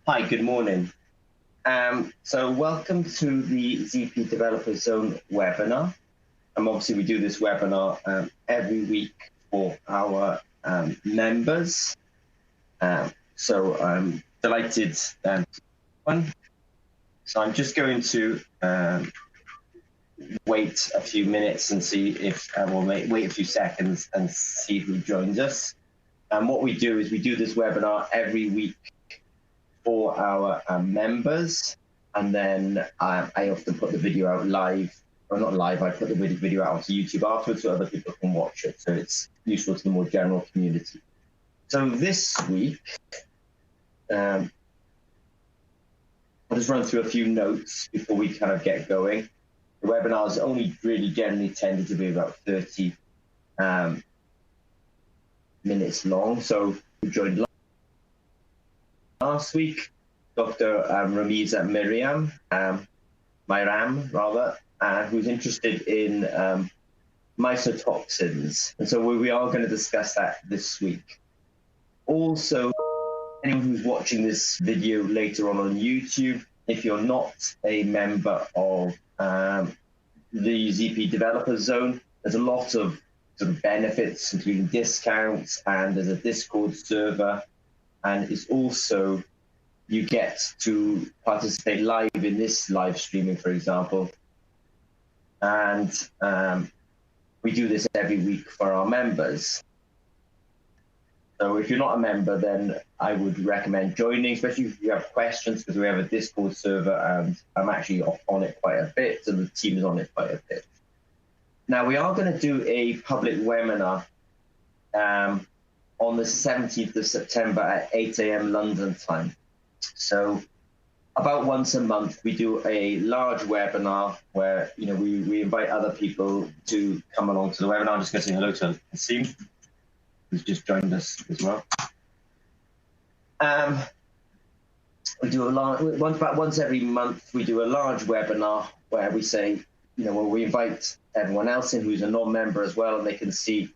Hi, good morning. So welcome to the ZP Developer Zone webinar. Obviously, we do this webinar every week for our members. So I'm delighted one. So I'm just going to wait a few minutes and see if we'll wait a few seconds and see who joins us. And what we do is we do this webinar every week for our members, and then I often put the video out live, or not live, I put the video out onto YouTube afterwards so other people can watch it, so it's useful to the more general community. So this week, I'll just run through a few notes before we kind of get going. The webinars only really generally tended to be about 30 minutes long, so we joined last week, Dr. Romsyah Maryam, who's interested in mycotoxins. And so we are going to discuss that this week. Also, anyone who's watching this video later on YouTube, if you're not a member of the ZP Developer Zone, there's a lot of sort of benefits, including discounts, and there's a Discord server. And it's also, you get to participate live in this live streaming, for example. And we do this every week for our members. So if you're not a member, then I would recommend joining, especially if you have questions, because we have a Discord server and I'm actually on it quite a bit, and the team is on it quite a bit. Now, we are going to do a public webinar on the 17th of September at 8 a.m. London time. So about once a month, we do a large webinar where, you know, we invite other people to come along to the webinar. I'm just going to say hello to Nassim, who's just joined us as well. We do a large, about once every month, we do a large webinar where we say, you know, where we invite everyone else in who's a non-member as well, and they can see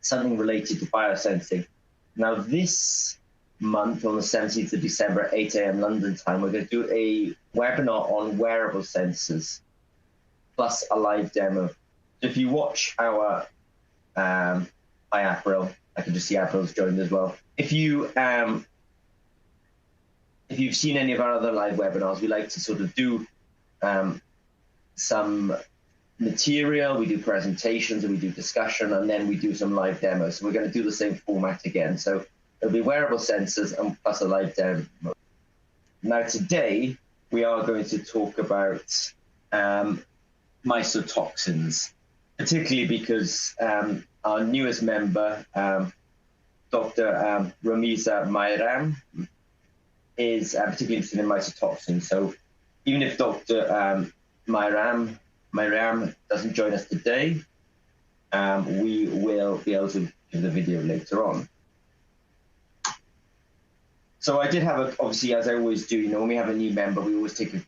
something related to biosensing. Now, this month, on the 17th of December at 8 a.m. London time, we're going to do a webinar on wearable sensors, plus a live demo. So if you watch our, hi April, I can just see April's joined as well. If you've seen any of our other live webinars, we like to sort of do some material, we do presentations, and we do discussion, and then we do some live demos. So we're going to do the same format again. So there'll be wearable sensors and plus a live demo. Now today, we are going to talk about mycotoxins, particularly because our newest member, Dr. Romsyah Maryam, is particularly interested in mycotoxins. So even if Dr. Maryam doesn't join us today, we will be able to do the video later on. So I did have obviously, as I always do, you know, when we have a new member, we always take a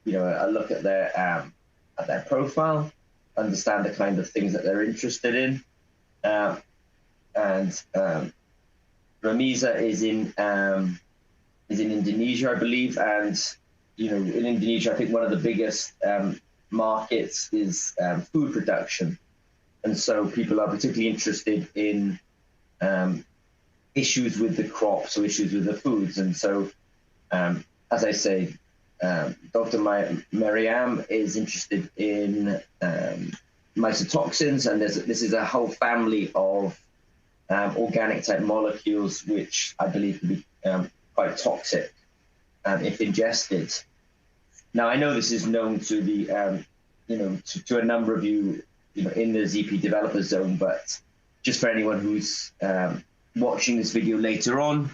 look at their profile, understand the kind of things that they're interested in, and Romsyah is in Indonesia, I believe, and you know, in Indonesia, I think one of the biggest markets is food production, and so people are particularly interested in issues with the crops or issues with the foods. And so, as I say, Dr. Maryam is interested in mycotoxins, and this is a whole family of organic type molecules which I believe can be quite toxic if ingested. Now, I know this is known to the, to a number of you, in the ZP Developer Zone, but just for anyone who's watching this video later on,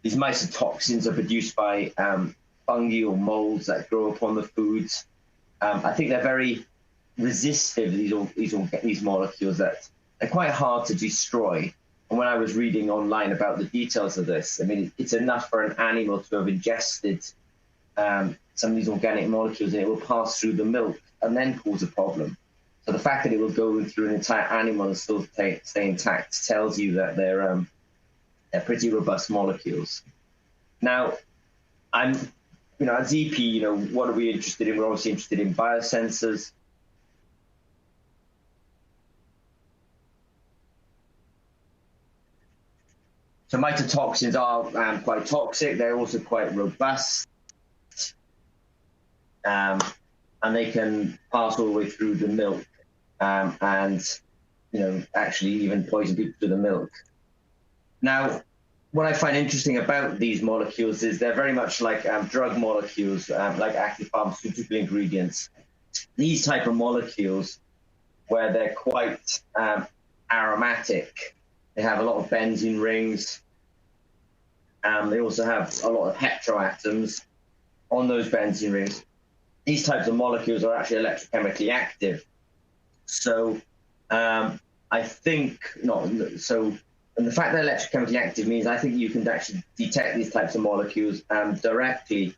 these mycotoxins are produced by fungi or molds that grow upon the foods. I think they're very resistive, these molecules, that they're quite hard to destroy. And when I was reading online about the details of this, I mean, it's enough for an animal to have ingested some of these organic molecules, and it will pass through the milk and then cause a problem. So the fact that it will go through an entire animal and still stay intact tells you that they're pretty robust molecules. Now, I'm, at ZP, what are we interested in? We're obviously interested in biosensors. So mycotoxins are quite toxic. They're also quite robust. And they can pass all the way through the milk and, actually even poison people through the milk. Now, what I find interesting about these molecules is they're very much like drug molecules, like active pharmaceutical ingredients. These type of molecules, where they're quite aromatic, they have a lot of benzene rings. They also have a lot of heteroatoms on those benzene rings. These types of molecules are actually electrochemically active. So I think not. So. And the fact that electrochemically active means I think you can actually detect these types of molecules directly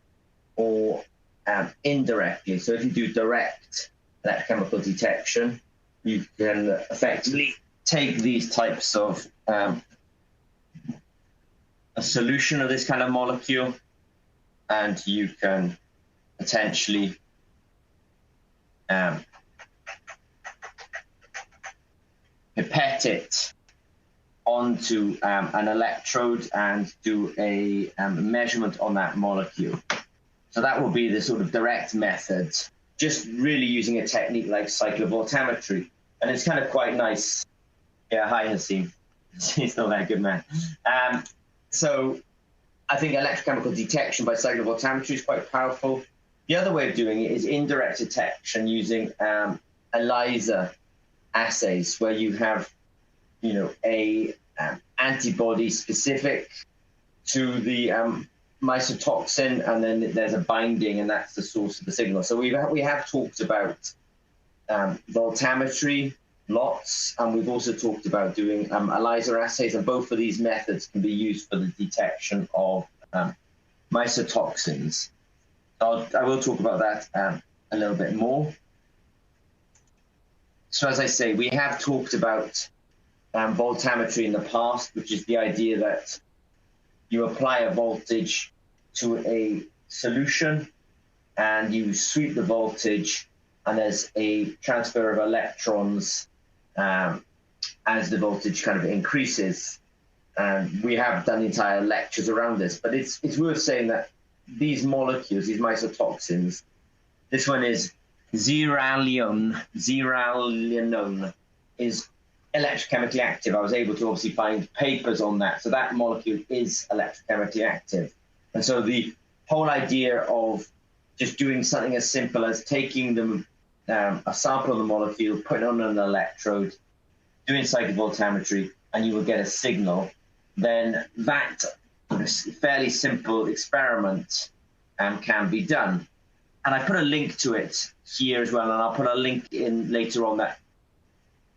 or indirectly. So if you do direct electrochemical detection, you can effectively take these types of a solution of this kind of molecule, and you can potentially pipette it onto an electrode and do a measurement on that molecule. So that will be the sort of direct method, just really using a technique like cyclovoltammetry. And it's kind of quite nice. Yeah, hi, Hasim. He's not that good, man. So I think electrochemical detection by cyclovoltammetry is quite powerful. The other way of doing it is indirect detection using ELISA assays, where you have a antibody specific to the mycotoxin, and then there's a binding, and that's the source of the signal. So we have talked about voltammetry lots, and we've also talked about doing ELISA assays, and both of these methods can be used for the detection of mycotoxins. So I will talk about that a little bit more. So as I say, we have talked about voltammetry in the past, which is the idea that you apply a voltage to a solution and you sweep the voltage, and there's a transfer of electrons as the voltage kind of increases. We have done entire lectures around this, but it's worth saying that these molecules, these mycotoxins, this one is zearalenone, is electrochemically active. I was able to obviously find papers on that. So that molecule is electrochemically active. And so the whole idea of just doing something as simple as taking them, a sample of the molecule, putting it on an electrode, doing cyclovoltammetry, and you will get a signal, then that fairly simple experiment can be done. And I put a link to it here as well, and I'll put a link in later on that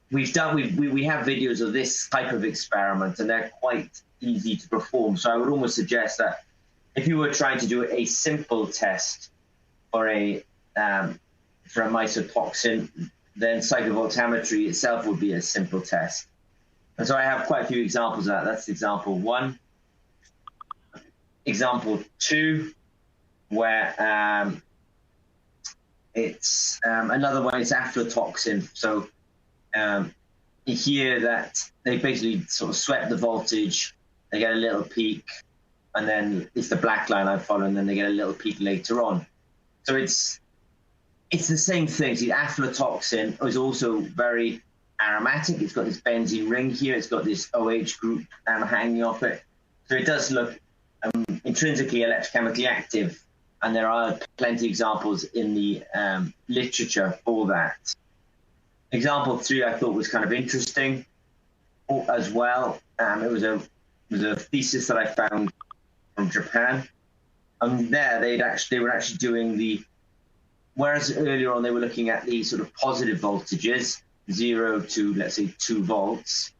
we have videos of this type of experiment, and they're quite easy to perform. So I would almost suggest that if you were trying to do a simple test for a mycotoxin, then cyclovoltammetry itself would be a simple test. And so I have quite a few examples of that. That's example 1. Example 2, where it's another one is aflatoxin. So here that they basically sort of swept the voltage, they get a little peak, and then it's the black line I follow, and then they get a little peak later on. So it's the same thing. See, aflatoxin is also very aromatic. It's got this benzene ring here. It's got this OH group hanging off it. So it does look intrinsically electrochemically active, and there are plenty of examples in the literature for that. Example 3 I thought was kind of interesting as well. It was a thesis that I found from Japan, and there they were actually doing the, whereas earlier on they were looking at the sort of positive voltages, 0 to let's say 2 volts.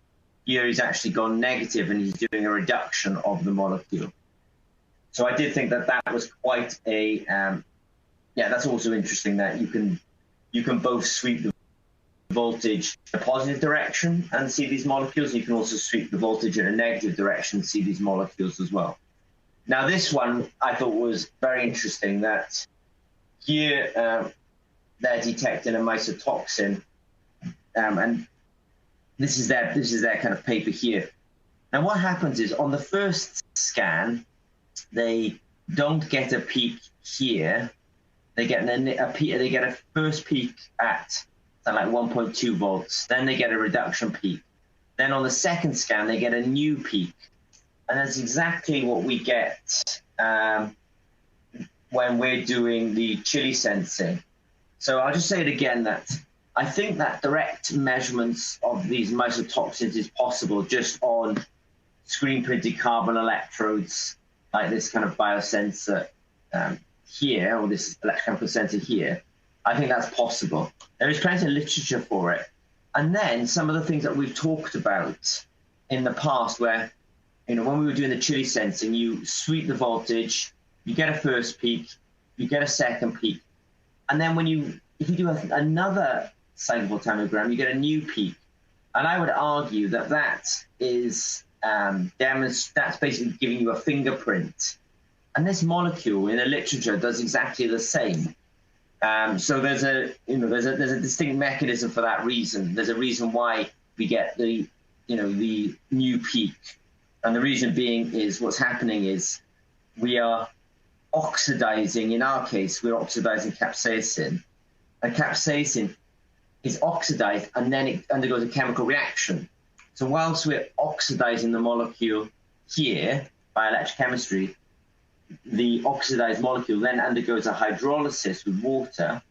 Here he's actually gone negative, and he's doing a reduction of the molecule. So I did think that that was quite a that's also interesting, that you can both sweep the voltage in a positive direction and see these molecules. You can also sweep the voltage in a negative direction and see these molecules as well. Now, this one I thought was very interesting, that here they're detecting a mycotoxin, and this is their kind of paper here. Now, what happens is on the first scan, they don't get a peak here. They get a first peak at like 1.2 volts. Then they get a reduction peak. Then on the second scan, they get a new peak. And that's exactly what we get when we're doing the chili sensing. So I'll just say it again, that I think that direct measurements of these mycotoxins is possible just on screen printed carbon electrodes, like this kind of biosensor here, or this electrochemical sensor here. I think that's possible. There is plenty of literature for it. And then some of the things that we've talked about in the past, where, you know, when we were doing the chili sensing, you sweep the voltage, you get a first peak, you get a second peak. And then if you do another cyclovoltammogram, you get a new peak. And I would argue that that is that's basically giving you a fingerprint. And this molecule in the literature does exactly the same. So there's a distinct mechanism for that reason. There's a reason why we get the new peak, and the reason being is what's happening is we are oxidizing. In our case, we're oxidizing capsaicin, and capsaicin is oxidized and then it undergoes a chemical reaction. So whilst we're oxidizing the molecule here by electrochemistry, the oxidized molecule then undergoes a hydrolysis with water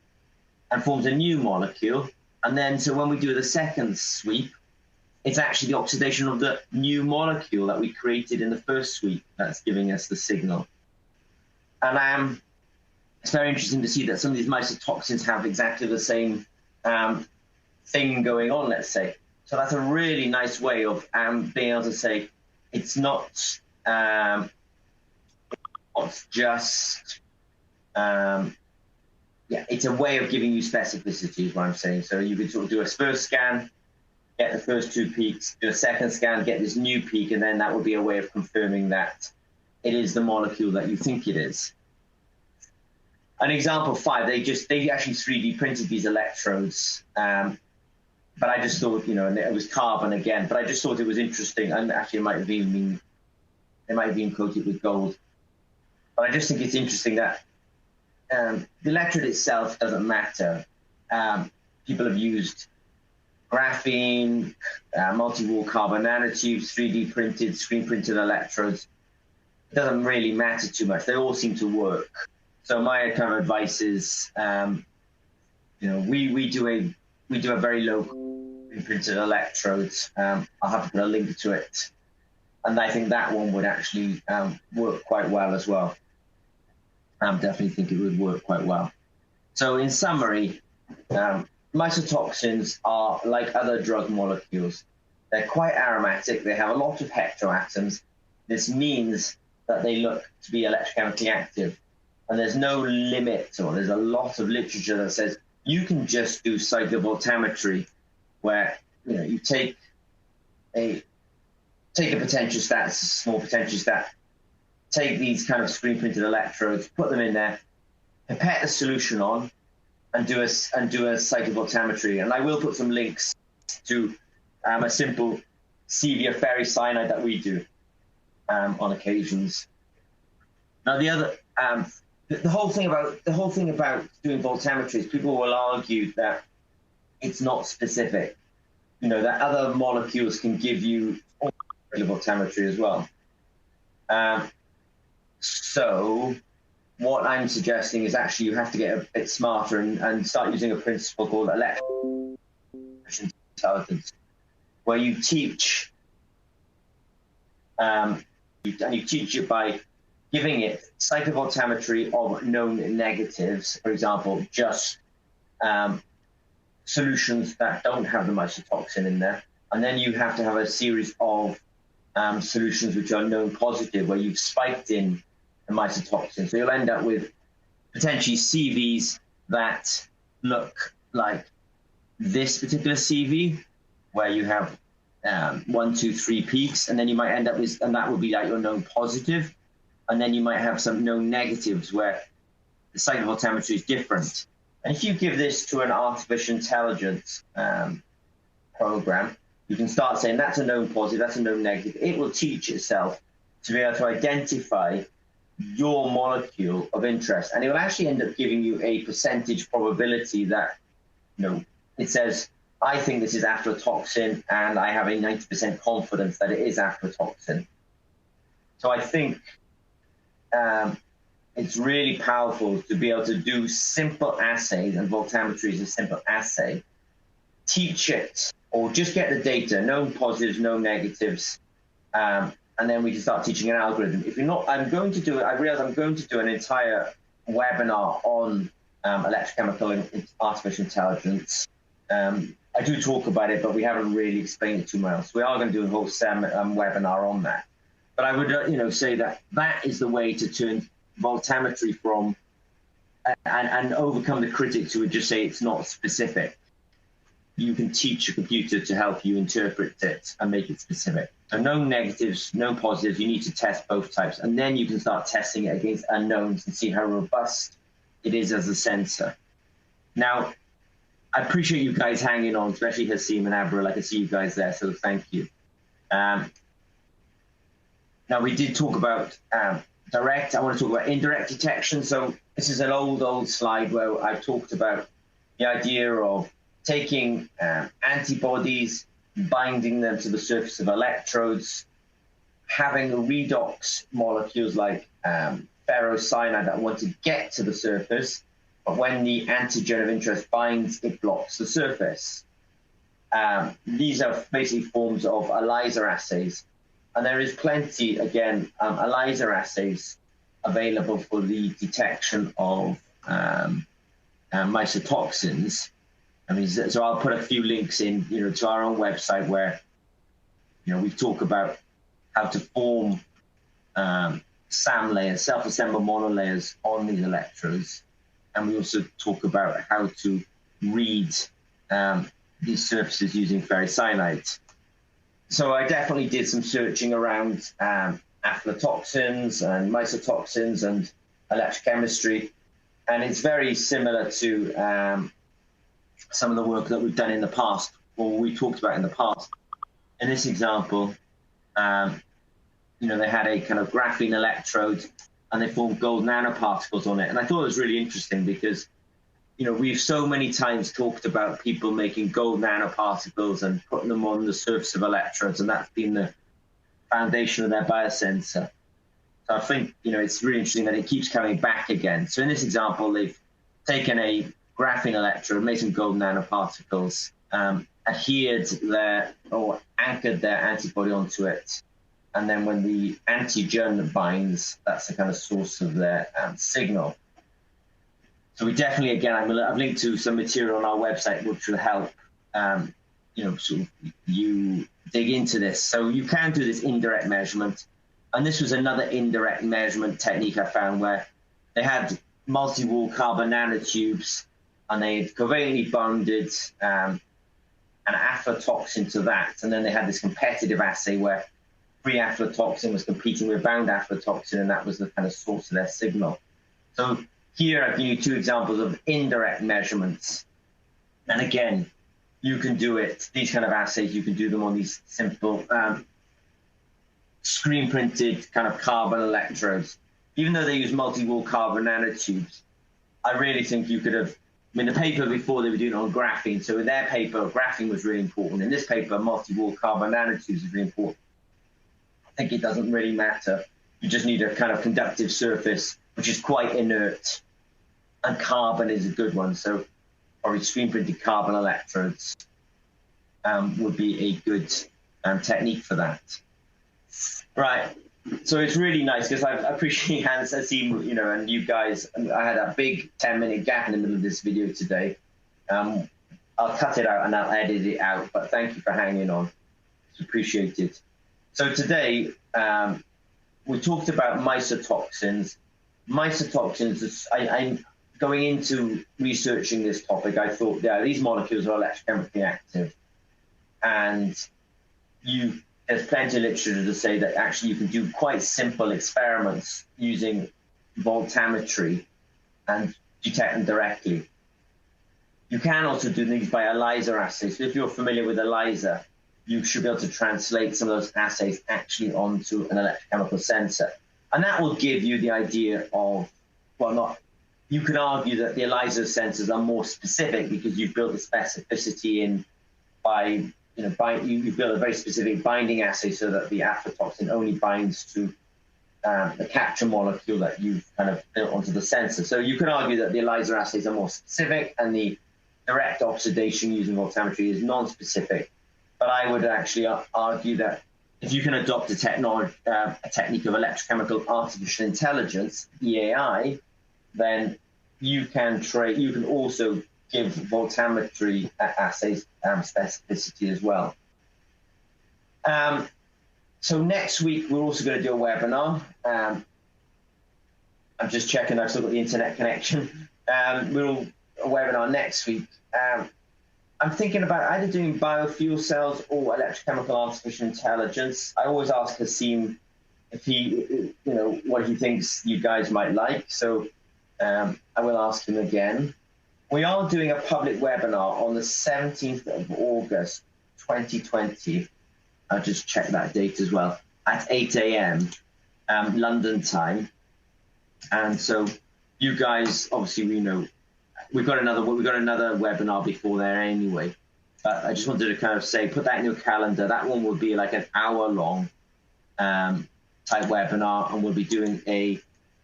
and forms a new molecule. And then, so when we do the second sweep, it's actually the oxidation of the new molecule that we created in the first sweep that's giving us the signal. And it's very interesting to see that some of these mycotoxins have exactly the same thing going on, let's say. So that's a really nice way of being able to say it's not just it's a way of giving you specificity is what I'm saying. So you could sort of do a first scan, get the first two peaks, do a second scan, get this new peak, and then that would be a way of confirming that it is the molecule that you think it is. An example 5, they actually 3D printed these electrodes, but I just thought, and it was carbon again, but I just thought it was interesting, and actually it might have been coated with gold. But I just think it's interesting that the electrode itself doesn't matter. People have used graphene, multi-wall carbon nanotubes, 3D printed, screen printed electrodes. It doesn't really matter too much. They all seem to work. So my kind of advice is, we do a very low screen printed electrodes. I'll have to put a link to it, and I think that one would actually work quite well as well. I definitely think it would work quite well. So in summary, mycotoxins are like other drug molecules. They're quite aromatic. They have a lot of heteroatoms. This means that they look to be electrochemically active. And there's no limit, or there's a lot of literature that says you can just do cyclovoltammetry, where you take a potentiostat, a small potentiostat, take these kind of screen printed electrodes, put them in there, pipette the solution on, and do a cyclovoltammetry. And I will put some links to a simple stevia ferricyanide that we do on occasions. Now the whole thing about doing voltammetry is people will argue that it's not specific. That other molecules can give you voltammetry as well. So what I'm suggesting is actually you have to get a bit smarter and start using a principle called electrochemical intelligence, where you teach you teach it by giving it cyclovoltammetry of known negatives, for example, just solutions that don't have the mycotoxin in there. And then you have to have a series of solutions which are known positive, where you've spiked in the mycotoxin. So you'll end up with potentially CVs that look like this particular CV, where you have 1, 2, 3 peaks, and then you might end up with, and that would be like your known positive. and then you might have some known negatives where the cytovoltammetry is different. And if you give this to an artificial intelligence program, you can start saying that's a known positive, that's a known negative. It will teach itself to be able to identify your molecule of interest, and it will actually end up giving you a percentage probability that, it says, I think this is aflatoxin, and I have a 90% confidence that it is aflatoxin. So I think it's really powerful to be able to do simple assays, and voltammetry is a simple assay. Teach it, or just get the data, known positives, known negatives, and then we can start teaching an algorithm. If you're not, I realize I'm going to do an entire webinar on electrochemical and artificial intelligence. I do talk about it, but we haven't really explained it too much. We are going to do a whole webinar on that. But I would, say that is the way to turn voltammetry from and overcome the critics who would just say it's not specific. You can teach a computer to help you interpret it and make it specific. So known negatives, known positives, you need to test both types, and then you can start testing it against unknowns and see how robust it is as a sensor. Now, I appreciate you guys hanging on, especially Hasim and Abril. I can see you guys there, so thank you. Now, we did talk about direct. I want to talk about indirect detection. So this is an old slide where I talked about the idea of taking antibodies, binding them to the surface of electrodes, having redox molecules like ferrocyanide that want to get to the surface, but when the antigen of interest binds, it blocks the surface. These are basically forms of ELISA assays. And there is plenty, again, ELISA assays available for the detection of mycotoxins. So I'll put a few links in, to our own website where, we talk about how to form SAM layers, self-assembled monolayers on these electrodes. And we also talk about how to read these surfaces using ferrocyanide. So I definitely did some searching around aflatoxins and mycotoxins and electrochemistry. And it's very similar to some of the work that we've done in the past, or we talked about in the past. In this example, they had a kind of graphene electrode, and they formed gold nanoparticles on it. And I thought it was really interesting because, we've so many times talked about people making gold nanoparticles and putting them on the surface of electrodes, and that's been the foundation of their biosensor. So I think, it's really interesting that it keeps coming back again. So in this example, they've taken a graphene electrode, made some gold nanoparticles, adhered or anchored their antibody onto it. And then when the antigen binds, that's the kind of source of their signal. So we definitely, again, I've linked to some material on our website which will help, sort of you dig into this. So you can do this indirect measurement. And this was another indirect measurement technique I found where they had multi-wall carbon nanotubes, and they had covalently bonded an aflatoxin to that. And then they had this competitive assay where free aflatoxin was competing with bound aflatoxin, and that was the kind of source of their signal. So here I've given you two examples of indirect measurements. And again, you can do it, these kind of assays, you can do them on these simple screen printed kind of carbon electrodes. Even though they use multi-wall carbon nanotubes, I really think you could have, the paper before they were doing it on graphene. So in their paper, graphene was really important. In this paper, multi-wall carbon nanotubes is really important. I think it doesn't really matter. You just need a kind of conductive surface, which is quite inert. And carbon is a good one. So probably screen printed carbon electrodes would be a good technique for that. Right. So it's really nice because I appreciate Hans, Hasim, and you guys. I had a big 10-minute gap in the middle of this video today. I'll cut it out and I'll edit it out, but thank you for hanging on. It's appreciated. So today, we talked about mycotoxins. Mycotoxins, I'm going into researching this topic. I thought, yeah, these molecules are electrochemically active. And there's plenty of literature to say that actually you can do quite simple experiments using voltammetry and detect them directly. You can also do these by ELISA assays. So if you're familiar with ELISA, you should be able to translate some of those assays actually onto an electrochemical sensor. And that will give you the idea of, well, not, you can argue that the ELISA sensors are more specific because you've built the specificity in by, you've built a very specific binding assay so that the aflatoxin only binds to the capture molecule that you've kind of built onto the sensor. So you can argue that the ELISA assays are more specific and the direct oxidation using voltammetry is non-specific. But I would actually argue that if you can adopt a technique of electrochemical artificial intelligence, EAI, then you can also give voltammetry assays specificity as well. So next week, we're also going to do a webinar. I'm just checking I've still got the internet connection. We'll a webinar next week. I'm thinking about either doing biofuel cells or electrochemical artificial intelligence. I always ask Hasim if he, what he thinks you guys might like. So I will ask him again. We are doing a public webinar on the 17th of August, 2020. I'll just check that date as well, at 8 a.m. London time. And so you guys, obviously, we know we've got another webinar before there anyway. But I just wanted to kind of say, put that in your calendar. That one will be like an hour-long type webinar, and we'll be doing a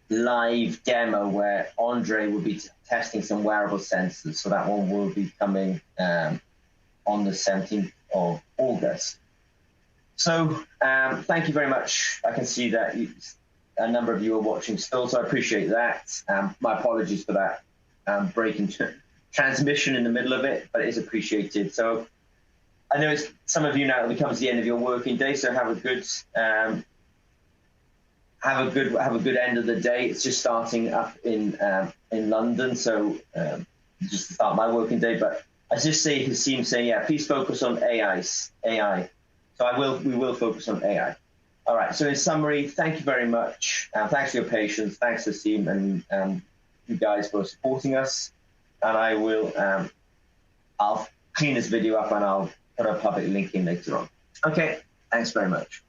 live demo where Andre will be testing some wearable sensors. So that one will be coming on the 17th of August. So thank you very much. I can see that a number of you are watching still, so I appreciate that. My apologies for that breaking transmission in the middle of it, but it is appreciated. So I know some of you now, it becomes the end of your working day, so have a good end of the day. It's just starting up in London, so just to start my working day. But I just see Hasim saying, yeah, please focus on AI. So we will focus on AI. All right. So in summary, thank you very much. Thanks for your patience. Thanks, Hasim, and you guys for supporting us. And I will, I'll clean this video up and I'll put a public link in later on. Okay. Thanks very much.